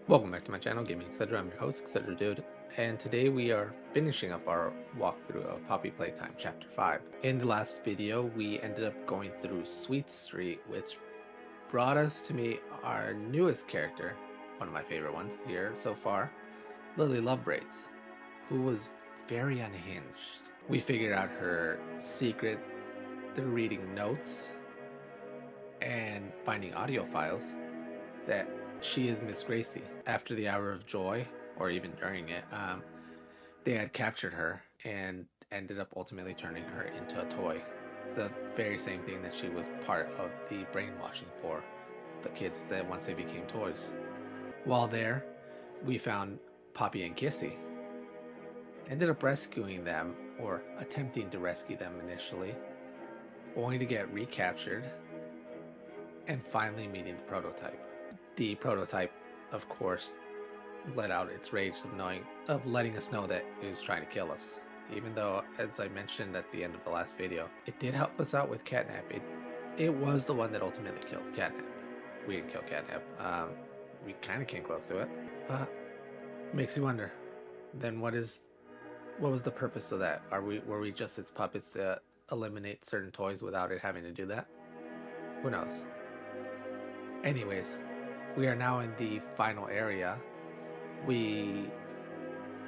Welcome back to my channel, Gaming Etc. I'm your host, Etc. Dude, and today we are finishing up our walkthrough of Poppy Playtime Chapter 5. In the last video, we ended up going through Sweet Street, which brought us to meet our newest character, one of my favorite ones here so far, Lovebraids, who was very unhinged. We figured out her secret through reading notes and finding audio files that she is Miss Gracie. After the hour of joy, or even during it, they had captured her and ended up ultimately turning her into a toy. The very same thing that she was part of the brainwashing for the kids that once they became toys. While there, we found Poppy and Kissy. Ended up rescuing them, or attempting to rescue them initially, only to get recaptured, and finally meeting the prototype. The prototype, of course, let out its rage of letting us know that it was trying to kill us. Even though, as I mentioned at the end of the last video, it did help us out with Catnap. It was the one that ultimately killed Catnap. We didn't kill Catnap. We kind of came close to it, but it makes you wonder. Then what was the purpose of that? Were we just its puppets to eliminate certain toys without it having to do that? Who knows? Anyways, we are now in the final area. We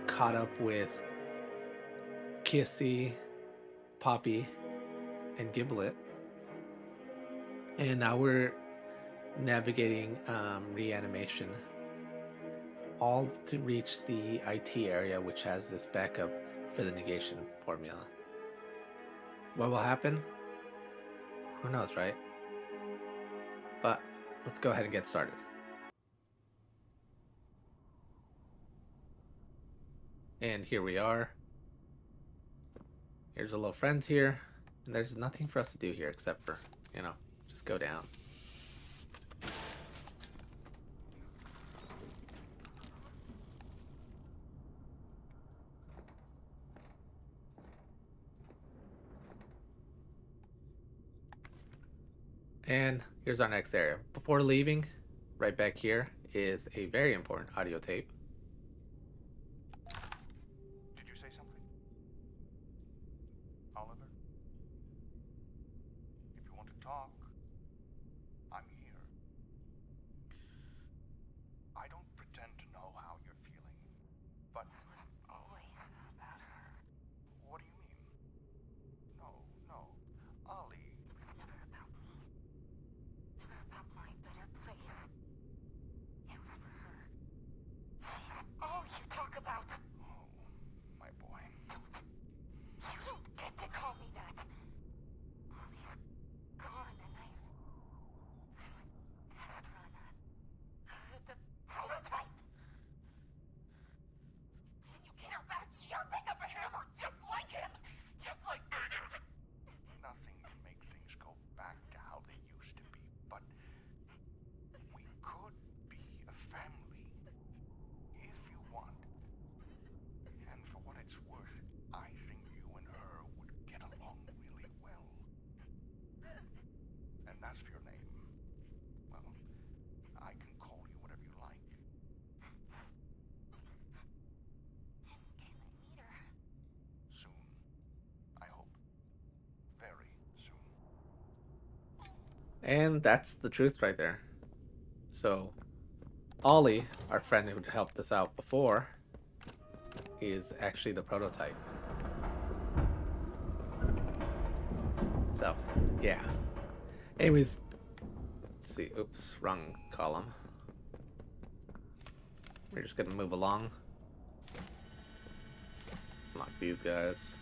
caught up with Kissy, Poppy, and Giblet. And now we're navigating Reanimation, all to reach the IT area, which has this backup for the negation formula. What will happen? Who knows, right? But let's go ahead and get started. And here we are. Here's our little friends here. And there's nothing for us to do here except for, just go down. And here's our next area. Before leaving, right back here is a very important audio tape. Did you say something? Oliver? If you want to talk, I'm here. I don't pretend to know how you're feeling, but This was always about her. what do you mean? No, Ollie. It was never about me. Never about my better place. It was for her. She's all you talk about. Oh, my boy. You don't get to call me that. Ollie's gone and I'm a test run at the prototype. When you get her back, you'll pick up a hammer just like him. Just like... Nothing can make things go back to how they used to be, but we could be a family if you want. And for what it's worth, I think you and her would get along really well. And as for your name, well, I can call you whatever you like. Can I meet her? Soon. I hope. Very soon. And that's the truth right there. So, Ollie, our friend who helped us out before, is actually the prototype. So, yeah. Anyways, let's see. Oops, wrong column. We're just gonna move along. Lock these guys.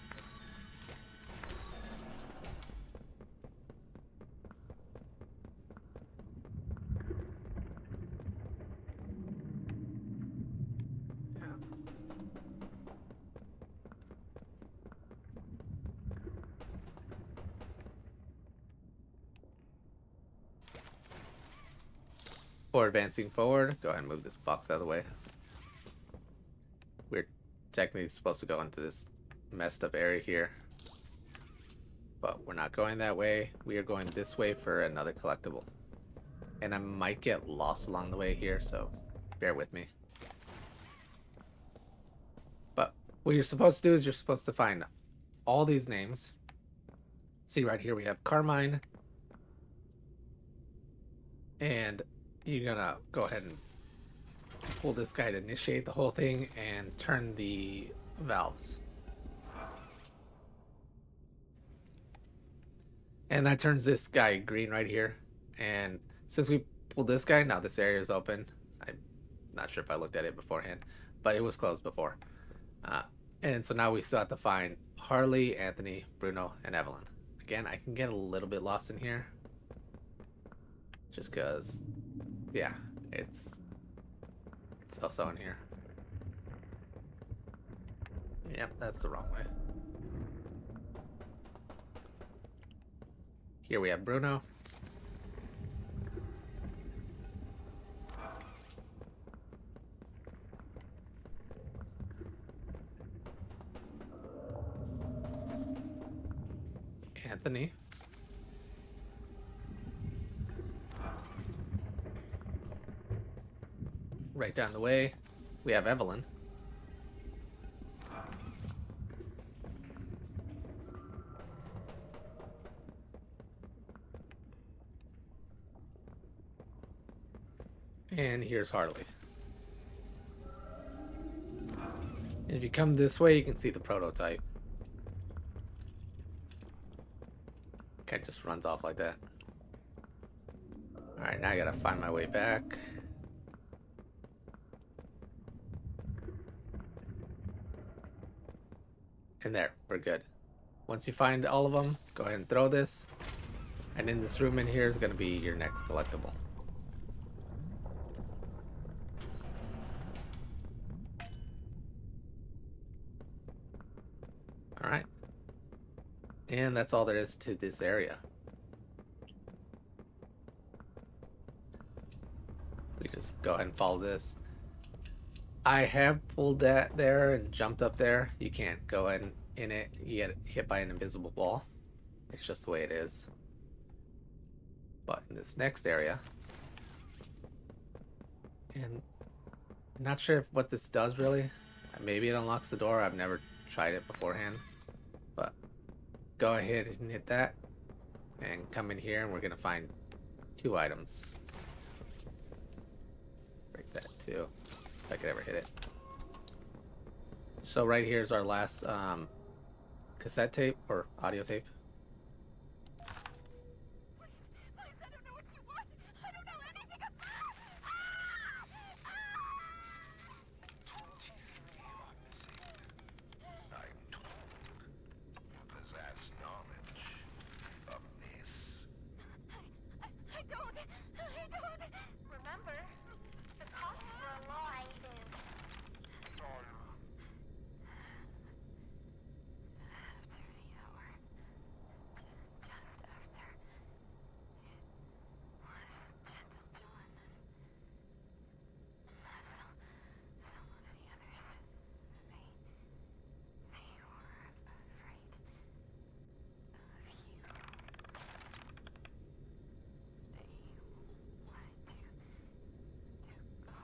Before advancing forward, go ahead and move this box out of the way. We're technically supposed to go into this messed up area here, but we're not going that way. We are going this way for another collectible. And I might get lost along the way here, so bear with me. But what you're supposed to do is you're supposed to find all these names. See right here we have Carmine. And you're gonna go ahead and pull this guy to initiate the whole thing and turn the valves. And that turns this guy green right here. And since we pulled this guy, now this area is open. I'm not sure if I looked at it beforehand, but it was closed before. And so now we still have to find Harley, Anthony, Bruno, and Evelyn. Again, I can get a little bit lost in here. Just because, yeah, it's so in here. Yep, that's the wrong way. Here we have Bruno. Anthony. Right down the way, we have Evelyn. And here's Harley. And if you come this way, you can see the prototype. Kind of just runs off like that. Alright, now I gotta find my way back. And there, we're good. Once you find all of them, go ahead and throw this. And in this room in here is going to be your next collectible. Alright. And that's all there is to this area. We just go ahead and follow this. I have pulled that there and jumped up there. You can't go in it. You get hit by an invisible wall. It's just the way it is. But in this next area, and I'm not sure what this does really. Maybe it unlocks the door. I've never tried it beforehand. But go ahead and hit that and come in here and we're gonna find 2 items. Break that too. If I could ever hit it. So right here is our last cassette tape or audio tape. Please, I don't know what you want. I don't know anything about... 23 are missing. I'm told you possess knowledge of this. I don't. Remember, the cost for a lie is... After the hour. Just after. It was Gentle John and... some of the others. They were afraid of you. They wanted to go.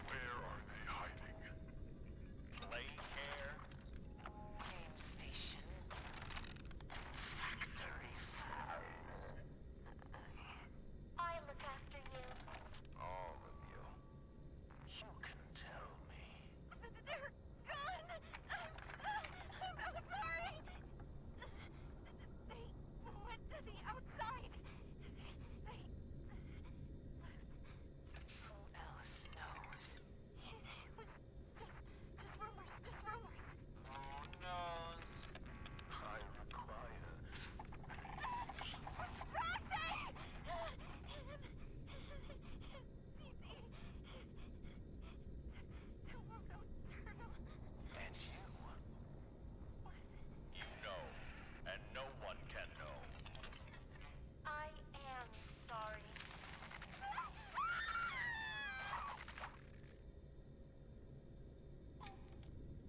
Where are they hiding? Play care? Game station. Factories? I look after you. All of you. You can tell me. They're gone. I'm sorry. They went to the outside. They left. Who else knows? It was just rumors. Who knows? I require these. Roxy! Tomogo Turtle. And you. What? You know, and no one can know. I am sorry.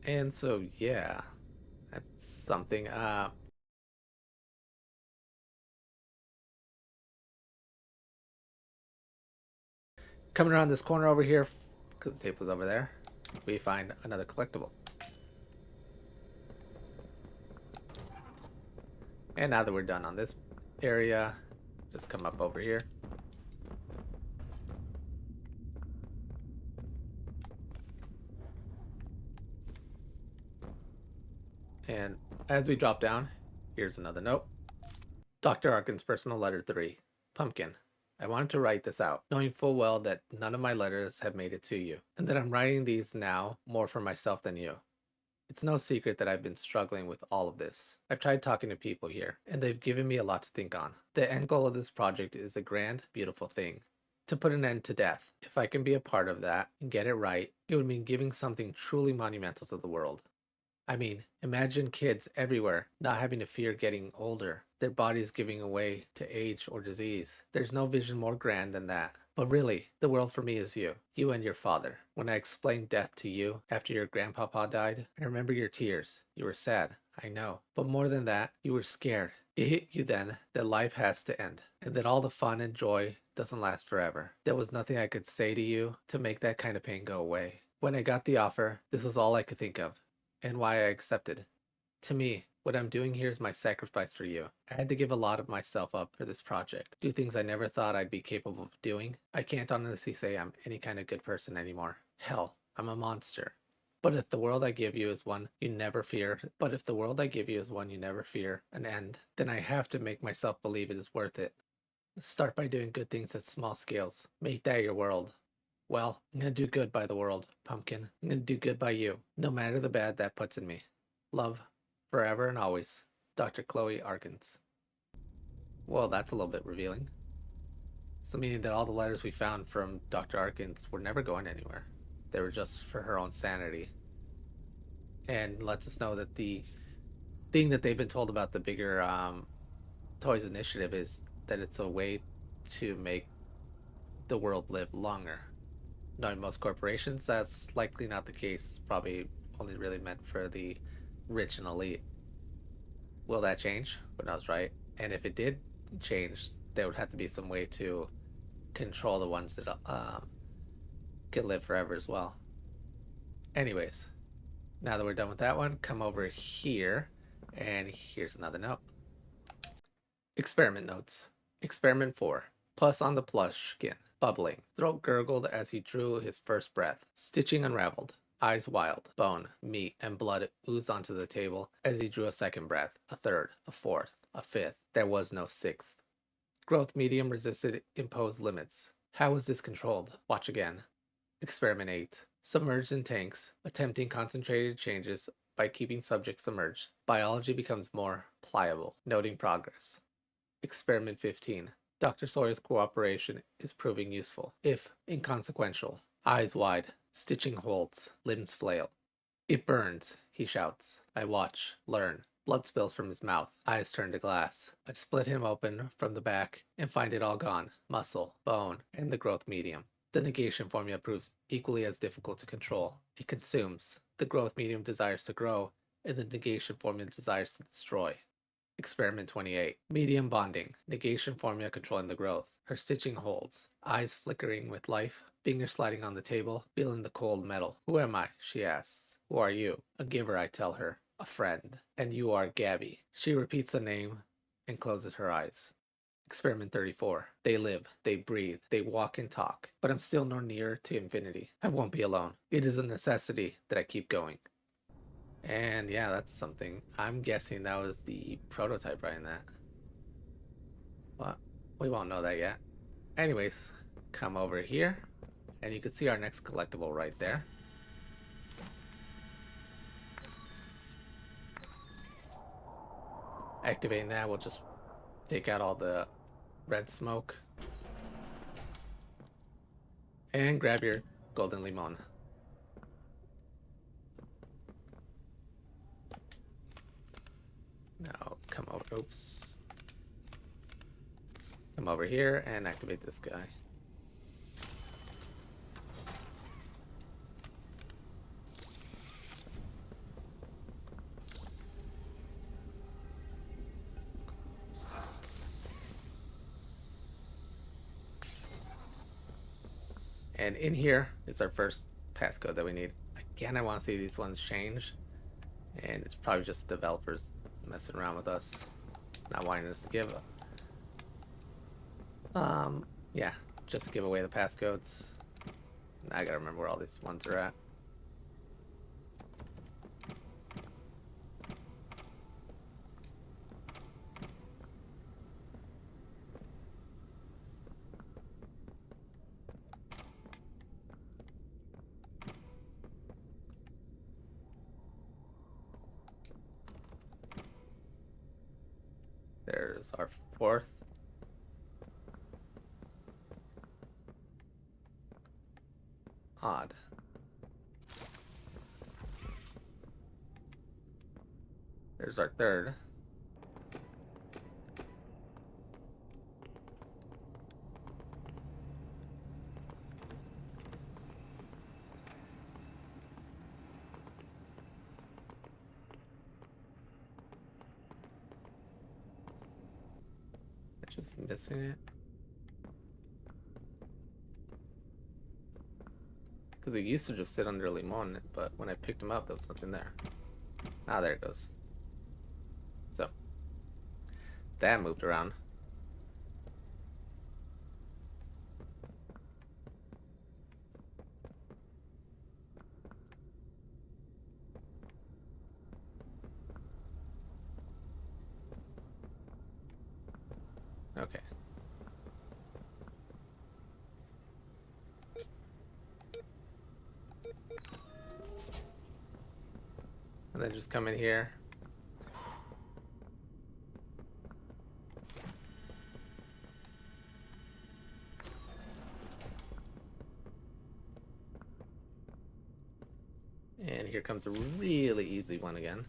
And so yeah, that's something. Coming around this corner over here, because the tape was over there, we find another collectible. And now that we're done on this area, just come up over here. And as we drop down, here's another note. Dr. Arkins' personal letter 3. Pumpkin. I wanted to write this out, knowing full well that none of my letters have made it to you, and that I'm writing these now more for myself than you. It's no secret that I've been struggling with all of this. I've tried talking to people here, and they've given me a lot to think on. The end goal of this project is a grand, beautiful thing. To put an end to death. If I can be a part of that and get it right, it would mean giving something truly monumental to the world. I mean, imagine kids everywhere not having to fear getting older, their bodies giving way to age or disease. There's no vision more grand than that. But really, the world for me is you and your father. When I explained death to you after your grandpapa died, I remember your tears. You were sad, I know. But more than that, you were scared. It hit you then that life has to end, and that all the fun and joy doesn't last forever. There was nothing I could say to you to make that kind of pain go away. When I got the offer, this was all I could think of, and why I accepted. To me, what I'm doing here is my sacrifice for you. I had to give a lot of myself up for this project, do things I never thought I'd be capable of doing. I can't honestly say I'm any kind of good person anymore. Hell, I'm a monster. But if the world I give you is one you never fear, an end, then I have to make myself believe it is worth it. Start by doing good things at small scales. Make that your world. Well, I'm gonna do good by the world, Pumpkin. I'm gonna do good by you, no matter the bad that puts in me. Love, forever and always, Dr. Chloe Arkins. Well, that's a little bit revealing. So meaning that all the letters we found from Dr. Arkins were never going anywhere. They were just for her own sanity. And lets us know that the thing that they've been told about the bigger Toys initiative is that it's a way to make the world live longer. Knowing most corporations, that's likely not the case. It's probably only really meant for the rich and elite. Will that change? Who knows, right? And if it did change, there would have to be some way to control the ones that can live forever as well. Anyways, now that we're done with that one, come over here, and here's another note. Experiment notes. Experiment 4. Pus on the plush skin. Bubbling. Throat gurgled as he drew his first breath. Stitching unraveled. Eyes wild. Bone, meat, and blood oozed onto the table as he drew a second breath. A third. A fourth. A fifth. There was no sixth. Growth medium resisted imposed limits. How was this controlled? Watch again. Experiment 8. Submerged in tanks. Attempting concentrated changes by keeping subjects submerged. Biology becomes more pliable. Noting progress. Experiment 15. Dr. Sawyer's cooperation is proving useful, if inconsequential. Eyes wide, stitching holds, limbs flail. It burns, he shouts. I watch, learn. Blood spills from his mouth. Eyes turn to glass. I split him open from the back and find it all gone. Muscle, bone, and the growth medium. The negation formula proves equally as difficult to control. It consumes. The growth medium desires to grow, and the negation formula desires to destroy. Experiment 28. Medium bonding. Negation formula controlling the growth. Her stitching holds. Eyes flickering with life. Fingers sliding on the table, feeling the cold metal. Who am I? She asks. Who are you? A giver, I tell her. A friend. And you are Gabby. She repeats the name and closes her eyes. Experiment 34. They live, they breathe, they walk and talk. But I'm still no nearer to infinity. I won't be alone. It is a necessity that I keep going. And yeah, that's something. I'm guessing that was the prototype writing that. Well, we won't know that yet. Anyways, come over here, and you can see our next collectible right there. Activating that will just take out all the red smoke. And grab your golden limon. Now come over, oops. Come over here and activate this guy. And in here is our first passcode that we need. Again, I want to see these ones change, and it's probably just developers messing around with us, not wanting us to give yeah, just give away the passcodes. Now I gotta remember where all these ones are at. There's our fourth. Odd. There's our third. I'm just missing it. Because it used to just sit under Limon, but when I picked him up, there was nothing there. Ah, there it goes. So, that moved around. Okay. And then just come in here. And here comes a really easy one again.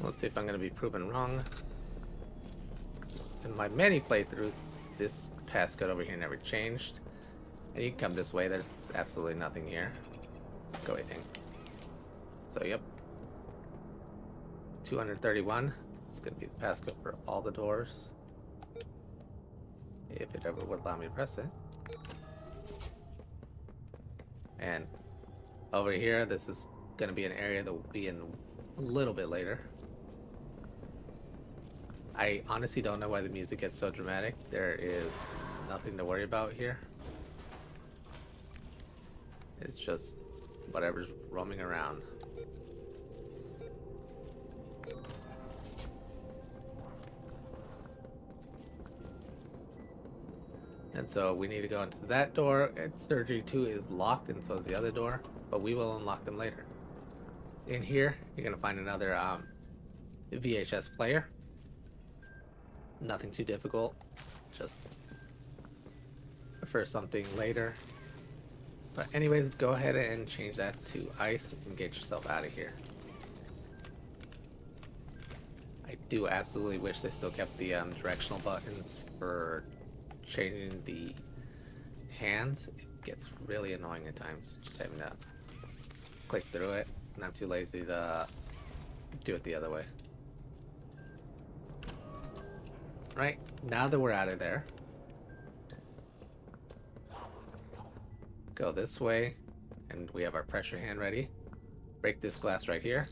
Let's see if I'm going to be proven wrong. In my many playthroughs, this passcode over here never changed. And you can come this way, there's absolutely nothing here. Go away thing. So, yep. 231. It's going to be the passcode for all the doors. If it ever would allow me to press it. And over here, this is going to be an area that will be in a little bit later. I honestly don't know why the music gets so dramatic. There is nothing to worry about here. It's just whatever's roaming around. And so we need to go into that door. And Surgery 2 is locked, and so is the other door, but we will unlock them later. In here, you're going to find another VHS player. Nothing too difficult, just for something later. But anyways, go ahead and change that to ice and get yourself out of here. I do absolutely wish they still kept the directional buttons for changing the hands. It gets really annoying at times, just having to click through it, and I'm too lazy to do it the other way. Right, now that we're out of there, go this way, and we have our pressure hand ready. Break this glass right here.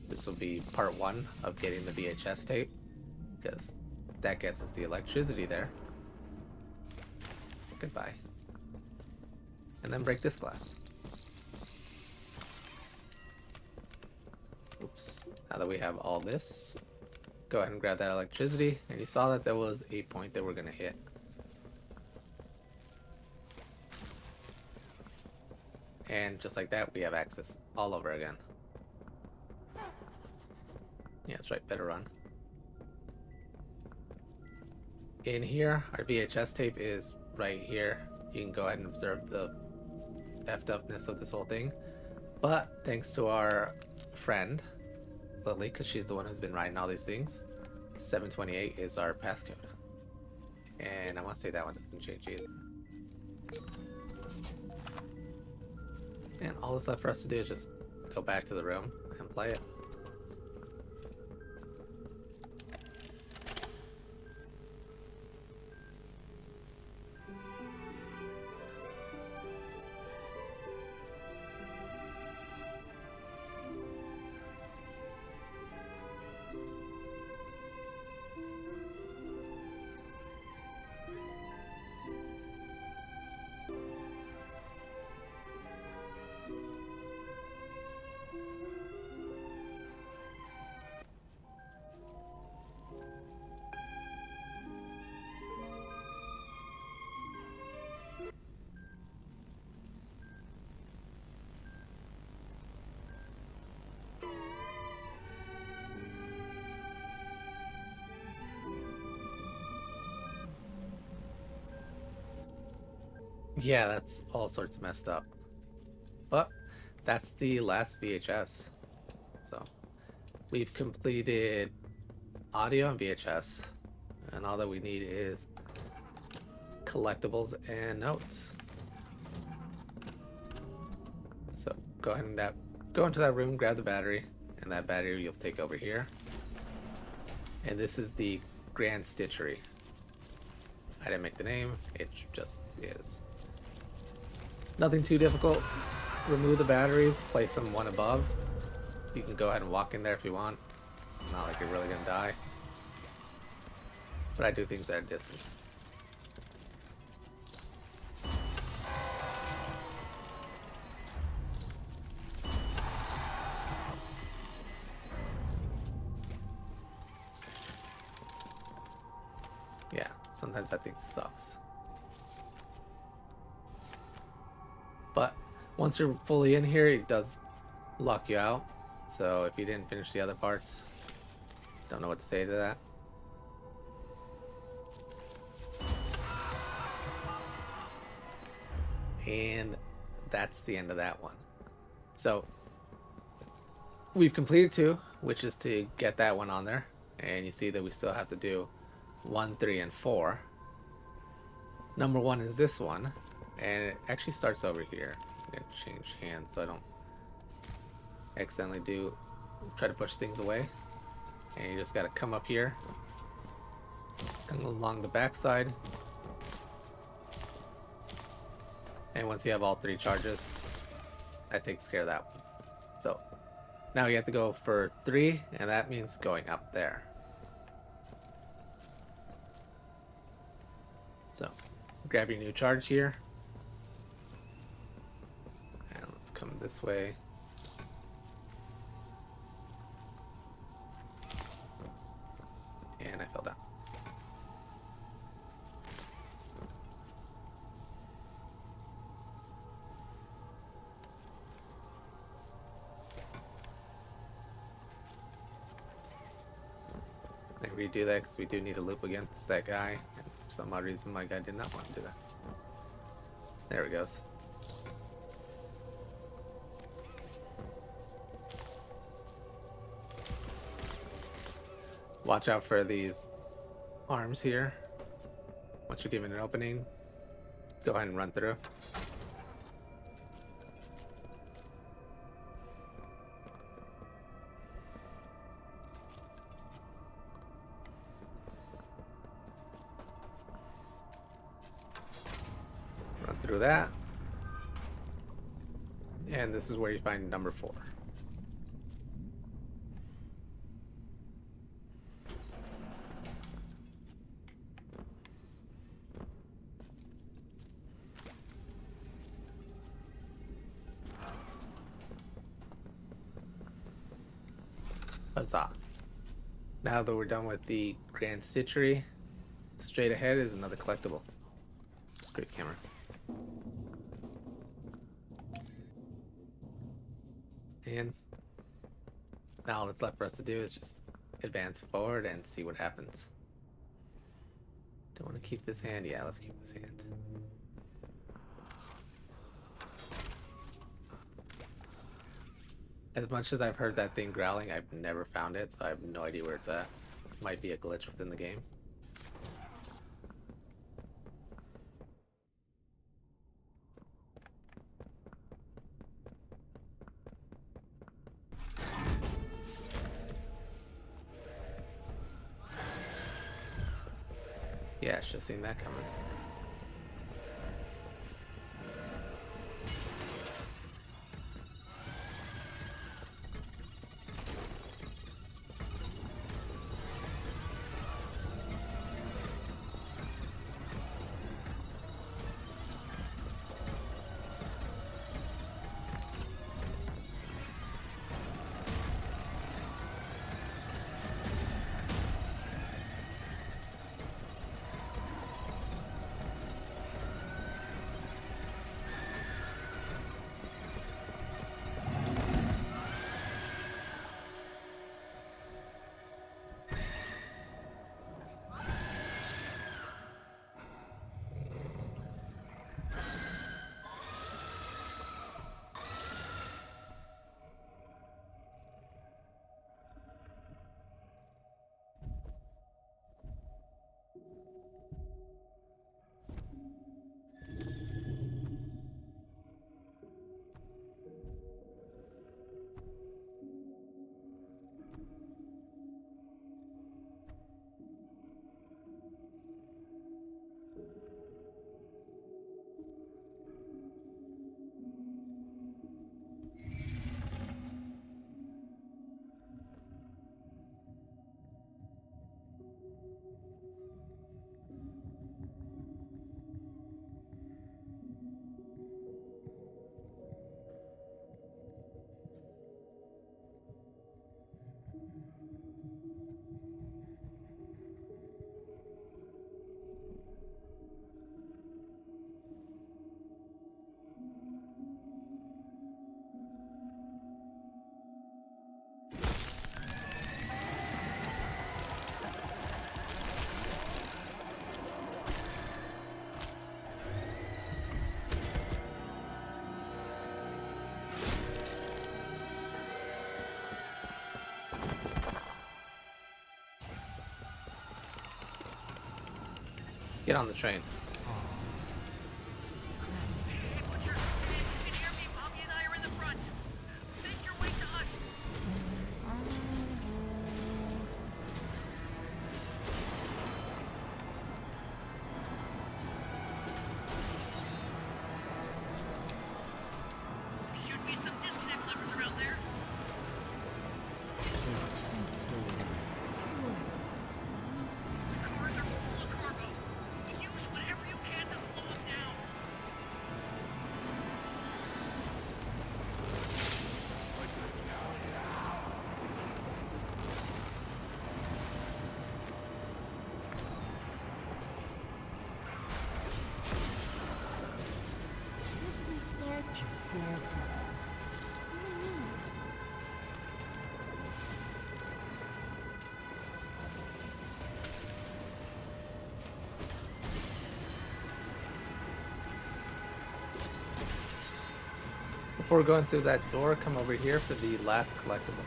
This will be part 1 of getting the VHS tape, because that gets us the electricity there. Goodbye. And then break this glass. Oops. Now that we have all this, go ahead and grab that electricity, and you saw that there was a point that we're going to hit. And just like that, we have access all over again. Yeah, that's right, better run. In here, our VHS tape is right here. You can go ahead and observe the effed upness of this whole thing. But thanks to our friend, Lily, because she's the one who's been writing all these things, 728 is our passcode. And I want to say that one doesn't change either. And all that's left for us to do is just go back to the room and play it. Yeah, that's all sorts of messed up. But that's the last VHS. So we've completed audio and VHS. And all that we need is collectibles and notes. So go ahead and go into that room, grab the battery, and that battery you'll take over here. And this is the Grand Stitchery. I didn't make the name, it just is. Nothing too difficult. Remove the batteries, place them one above. You can go ahead and walk in there if you want. Not like you're really gonna die. But I do things at a distance. Yeah, sometimes that thing sucks. But once you're fully in here, it does lock you out. So if you didn't finish the other parts, don't know what to say to that. And that's the end of that one. So we've completed 2, which is to get that one on there. And you see that we still have to do 1, 3, and 4. Number 1 is this one. And it actually starts over here. I'm going to change hands so I don't accidentally try to push things away. And you just got to come up here, come along the back side. And once you have all 3 charges, that takes care of that one. So now you have to go for 3, and that means going up there. So grab your new charge here. And let's come this way. And I fell down. I redo that because we do need a loop against that guy. And for some odd reason my guy did not want to do that. There it goes. Watch out for these arms here. Once you're given an opening, go ahead and run through. Run through that. And this is where you find number 4. Huzzah. Now that we're done with the Grand Stitchery, straight ahead is another collectible. Great camera. And now all that's left for us to do is just advance forward and see what happens. Don't want to keep this hand? Yeah, let's keep this hand. As much as I've heard that thing growling, I've never found it, so I have no idea where it's at. Might be a glitch within the game. Yeah, should have seen that coming. Get on the train. Put your hands in near me. Poppy and I are in the front. Make your way to us. Should be some disconnect levers around there. The cars are full of cargo. Use whatever you can to slow them down. Let's be scared. Before going through that door, come over here for the last collectible.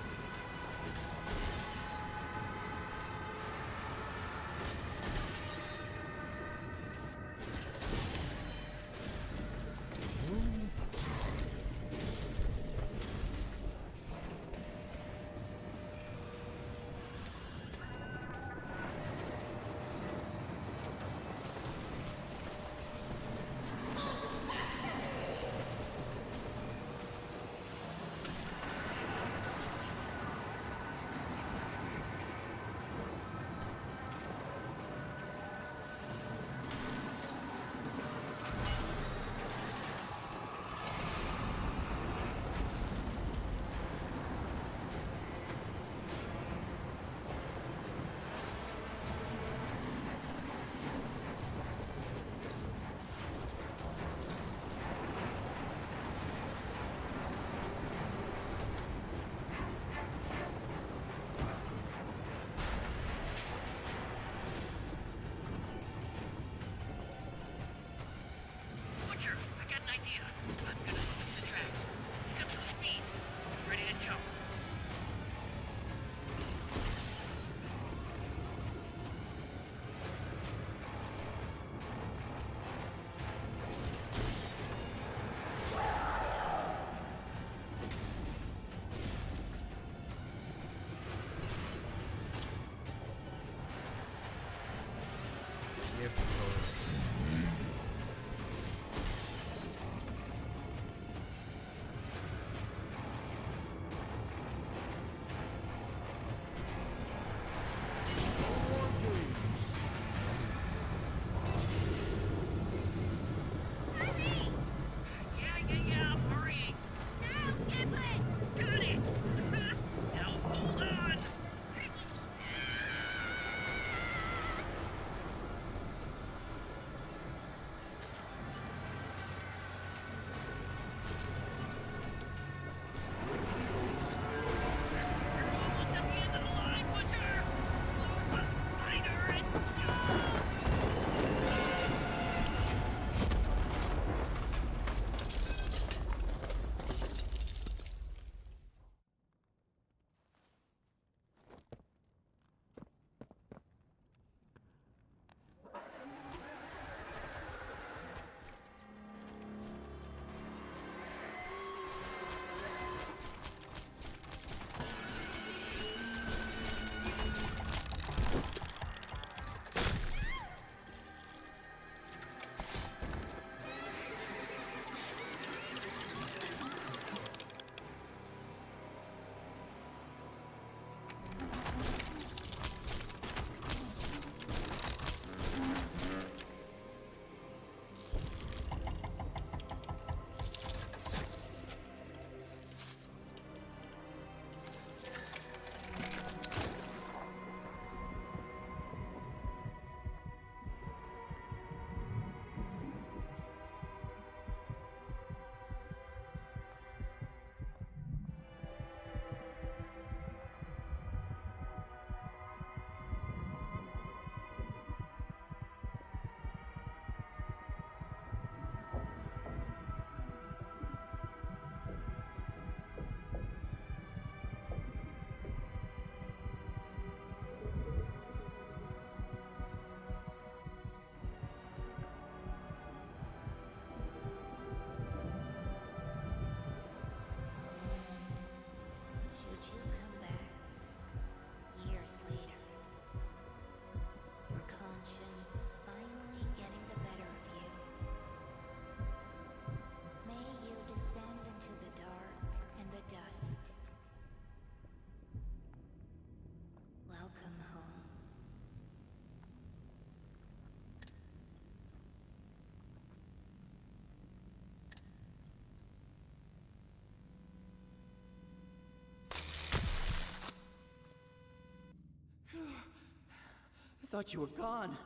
thought you were gone.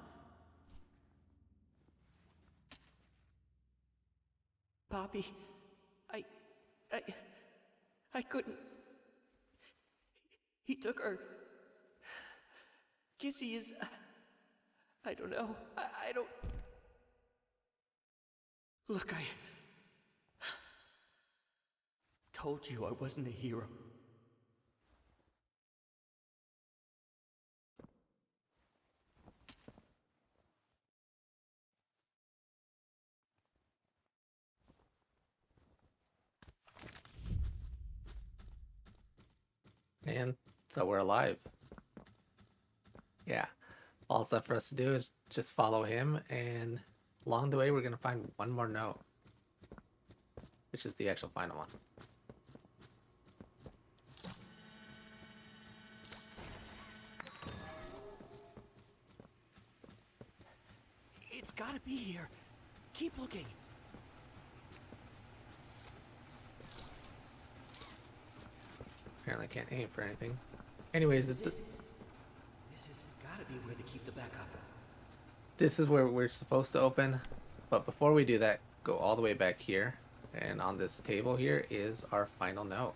Poppy, I couldn't. He took her. Kissy is... I don't know. I don't... Look, I... told you I wasn't a hero. And so we're alive. Yeah. All that's left for us to do is just follow him, and along the way we're going to find one more note, which is the actual final one. It's gotta be here. Keep looking. Apparently can't aim for anything. Anyways, This has gotta be where they keep the backup. this is where we're supposed to open. But before we do that, go all the way back here. And on this table here is our final note.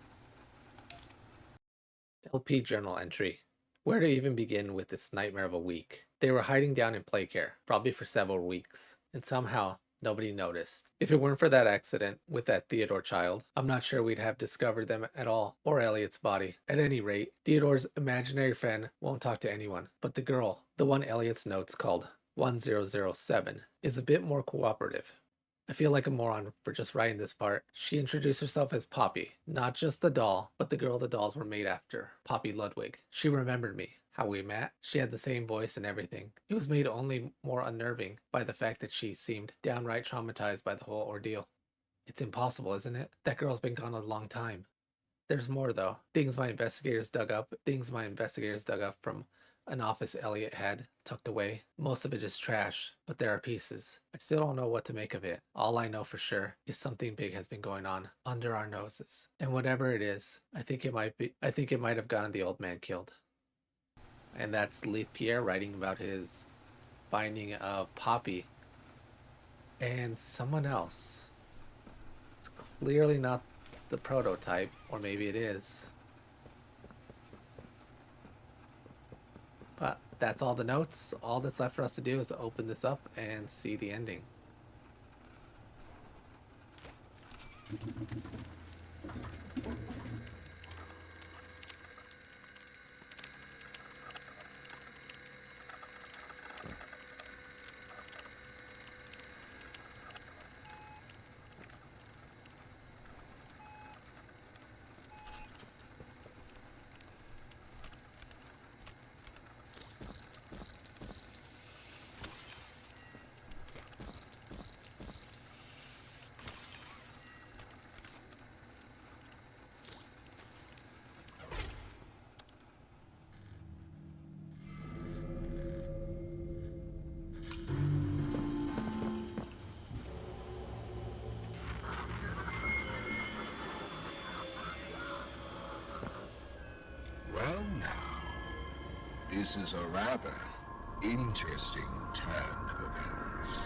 LP journal entry. Where to even begin with this nightmare of a week? They were hiding down in play care, probably for several weeks, and somehow nobody noticed. If it weren't for that accident with that Theodore child, I'm not sure we'd have discovered them at all, or Elliot's body. At any rate, Theodore's imaginary friend won't talk to anyone, but the girl, the one Elliot's notes called 1007, is a bit more cooperative. I feel like a moron for just writing this part. She introduced herself as Poppy, not just the doll, but the girl the dolls were made after, Poppy Ludwig. She remembered me, how we met. She had the same voice and everything. It was made only more unnerving by the fact that she seemed downright traumatized by the whole ordeal. It's impossible, isn't it? That girl's been gone a long time. There's more though. Things my investigators dug up from an office Elliot had tucked away. Most of it is trash, but there are pieces. I still don't know what to make of it. All I know for sure is something big has been going on under our noses. And whatever it is, I think it might have gotten the old man killed. And that's Lee Pierre writing about his finding of Poppy and someone else. It's clearly not the prototype, or maybe it is. But that's all the notes. All that's left for us to do is open this up and see the ending. Well, now, this is a rather interesting turn of events.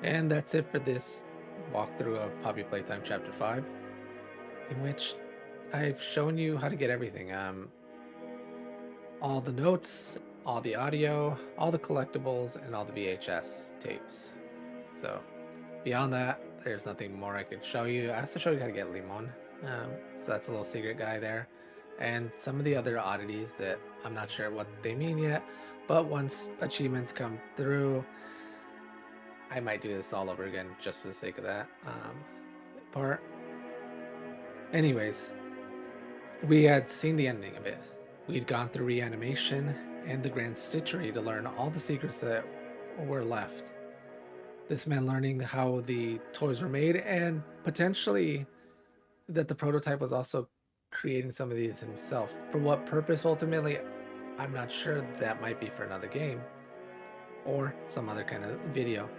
And that's it for this walkthrough of Poppy Playtime Chapter 5, in which I've shown you how to get everything. All the notes, all the audio, all the collectibles, and all the VHS tapes. So beyond that, there's nothing more I could show you. I also showed you how to get Limon. So that's a little secret guy there. And some of the other oddities that I'm not sure what they mean yet, but once achievements come through, I might do this all over again just for the sake of that part. Anyways, we had seen the ending of it. We'd gone through Reanimation and the Grand Stitchery to learn all the secrets that were left. This meant learning how the toys were made and potentially that the prototype was also creating some of these himself. For what purpose ultimately, I'm not sure. That might be for another game or some other kind of video.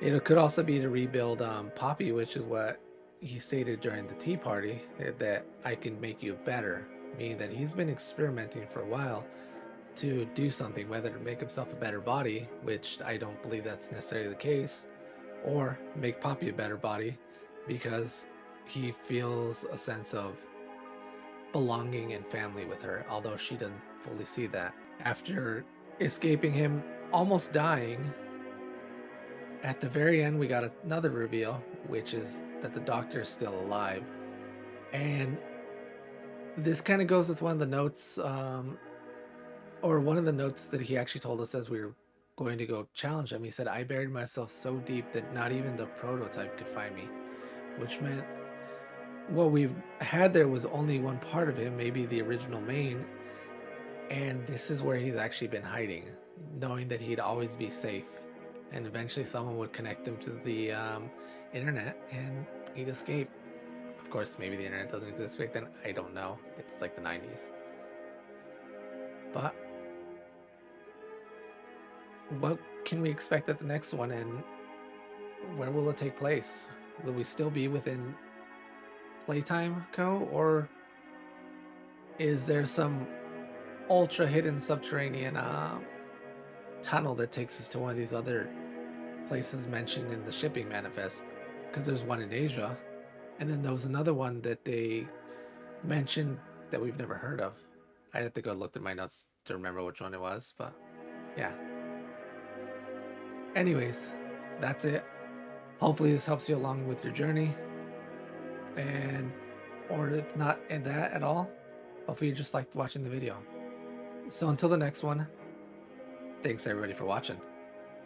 It could also be to rebuild Poppy, which is what he stated during the tea party, that I can make you better, meaning that he's been experimenting for a while to do something, whether to make himself a better body, which I don't believe that's necessarily the case, or make Poppy a better body because he feels a sense of belonging and family with her, although she doesn't fully see that. After escaping him, almost dying, at the very end we got another reveal, which is that the doctor is still alive. And this kind of goes with one of the notes, or one of the notes that he actually told us as we were going to go challenge him. He said, I buried myself so deep that not even the prototype could find me, which meant what we've had there was only one part of him, maybe the original main, and this is where he's actually been hiding, knowing that he'd always be safe, and eventually someone would connect him to the internet and he'd escape. Of course, maybe the internet doesn't exist back then, I don't know, it's like the 90s. But what can we expect at the next one, and where will it take place? Will we still be within Playtime Co., or is there some ultra hidden subterranean tunnel that takes us to one of these other places mentioned in the shipping manifest? Because there's one in Asia, and then there was another one that they mentioned that we've never heard of. I'd have to go look through my notes to remember which one it was, but yeah. Anyways, that's it. Hopefully this helps you along with your journey, and or if not in that at all, hopefully you just liked watching the video. So until the next one, thanks everybody for watching.